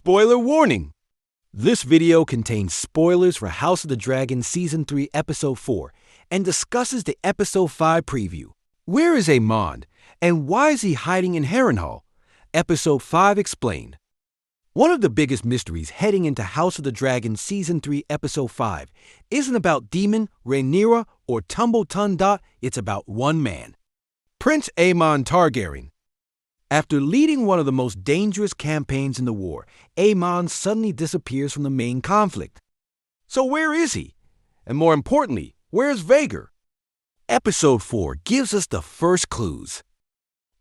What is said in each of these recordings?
Spoiler warning! This video contains spoilers for House of the Dragon Season 3, Episode 4, and discusses the Episode 5 preview. Where is Aemond, and why is he hiding in Harrenhal? Episode 5 explained. One of the biggest mysteries heading into House of the Dragon Season 3, Episode 5 isn't about Demon, Rhaenyra, or Tumble Ton Dot, it's about one man. Prince Aemond Targaryen. After leading one of the most dangerous campaigns in the war, Aemond suddenly disappears from the main conflict. So where is he? And more importantly, where's Vhagar? Episode 4 gives us the first clues.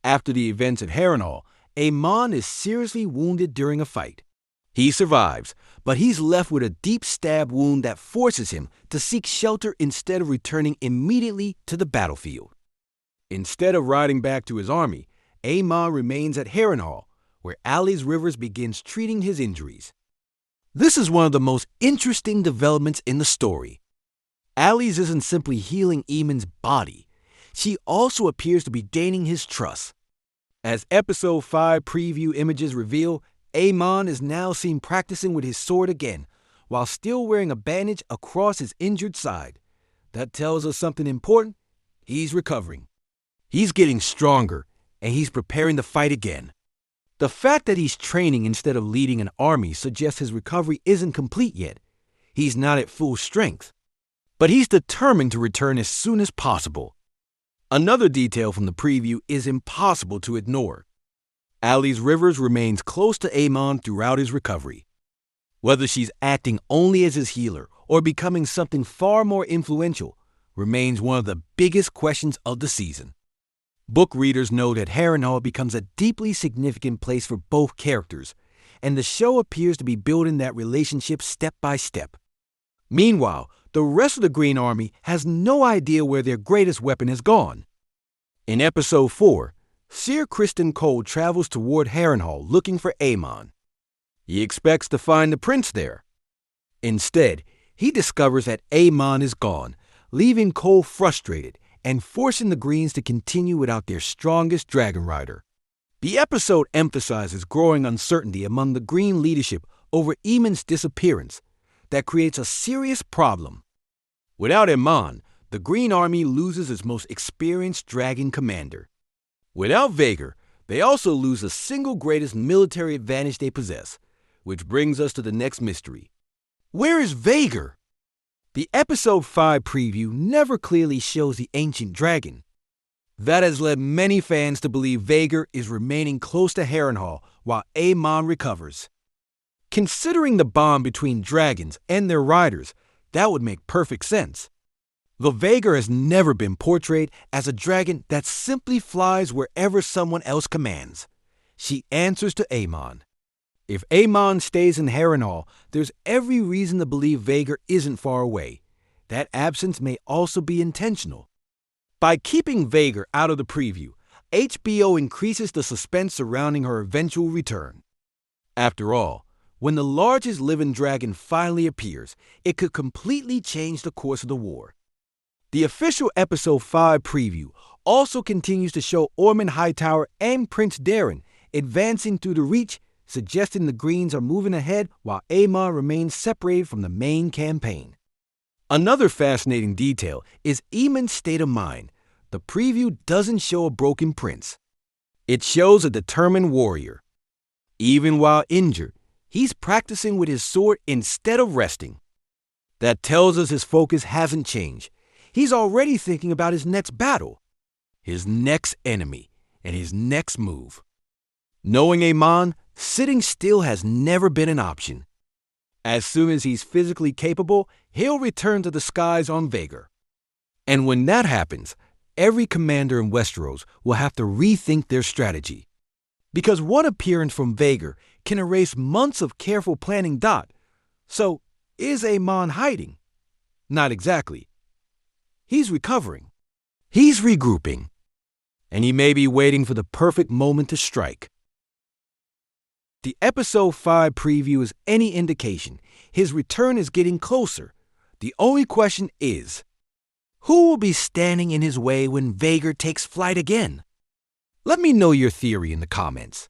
After the events at Harrenhal, Aemond is seriously wounded during a fight. He survives, but he's left with a deep stab wound that forces him to seek shelter instead of returning immediately to the battlefield. Instead of riding back to his army, Aemond remains at Harrenhal, where Alys Rivers begins treating his injuries. This is one of the most interesting developments in the story. Alys isn't simply healing Aemond's body, she also appears to be gaining his trust. As Episode 5 preview images reveal, Aemond is now seen practicing with his sword again, while still wearing a bandage across his injured side. That tells us something important. He's recovering. He's getting stronger, and he's preparing to fight again. The fact that he's training instead of leading an army suggests his recovery isn't complete yet. He's not at full strength, but he's determined to return as soon as possible. Another detail from the preview is impossible to ignore. Alys Rivers remains close to Aemond throughout his recovery. Whether she's acting only as his healer or becoming something far more influential remains one of the biggest questions of the season. Book readers know that Harrenhal becomes a deeply significant place for both characters, and the show appears to be building that relationship step by step. Meanwhile, the rest of the Green Army has no idea where their greatest weapon has gone. In Episode 4, Seer Criston Cole travels toward Harrenhal looking for Aemond. He expects to find the prince there. Instead, he discovers that Aemond is gone, leaving Cole frustrated and forcing the Greens to continue without their strongest dragon rider. The episode emphasizes growing uncertainty among the Green leadership over Aemond's disappearance that creates a serious problem. Without Aemond, the Green Army loses its most experienced dragon commander. Without Vhagar, they also lose the single greatest military advantage they possess, which brings us to the next mystery. Where is Vhagar? The Episode 5 preview never clearly shows the ancient dragon. That has led many fans to believe Vhagar is remaining close to Harrenhal while Aemond recovers. Considering the bond between dragons and their riders, that would make perfect sense. The Vhagar has never been portrayed as a dragon that simply flies wherever someone else commands. She answers to Aemond. If Aemond stays in Harrenhal, there's every reason to believe Vhagar isn't far away. That absence may also be intentional. By keeping Vhagar out of the preview, HBO increases the suspense surrounding her eventual return. After all, when the largest living dragon finally appears, it could completely change the course of the war. The official Episode 5 preview also continues to show Ormond Hightower and Prince Daeron advancing through the Reach, suggesting the Greens are moving ahead while Aemond remains separated from the main campaign. Another fascinating detail is Aemond's state of mind. The preview doesn't show a broken prince. It shows a determined warrior. Even while injured, he's practicing with his sword instead of resting. That tells us his focus hasn't changed. He's already thinking about his next battle, his next enemy, and his next move. Knowing Aemond, sitting still has never been an option. As soon as he's physically capable, he'll return to the skies on Vhagar. And when that happens, every commander in Westeros will have to rethink their strategy. Because one appearance from Vhagar can erase months of careful planning. So, is Aemond hiding? Not exactly. He's recovering. He's regrouping. And he may be waiting for the perfect moment to strike. The Episode 5 preview is any indication. His return is getting closer. The only question is, who will be standing in his way when Vhagar takes flight again? Let me know your theory in the comments.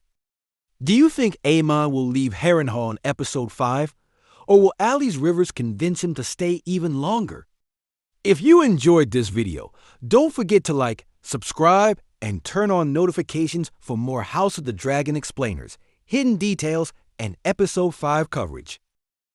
Do you think Aemond will leave Harrenhal in Episode 5? Or will Alys Rivers convince him to stay even longer? If you enjoyed this video, don't forget to like, subscribe, and turn on notifications for more House of the Dragon explainers, hidden details, and Episode 5 coverage.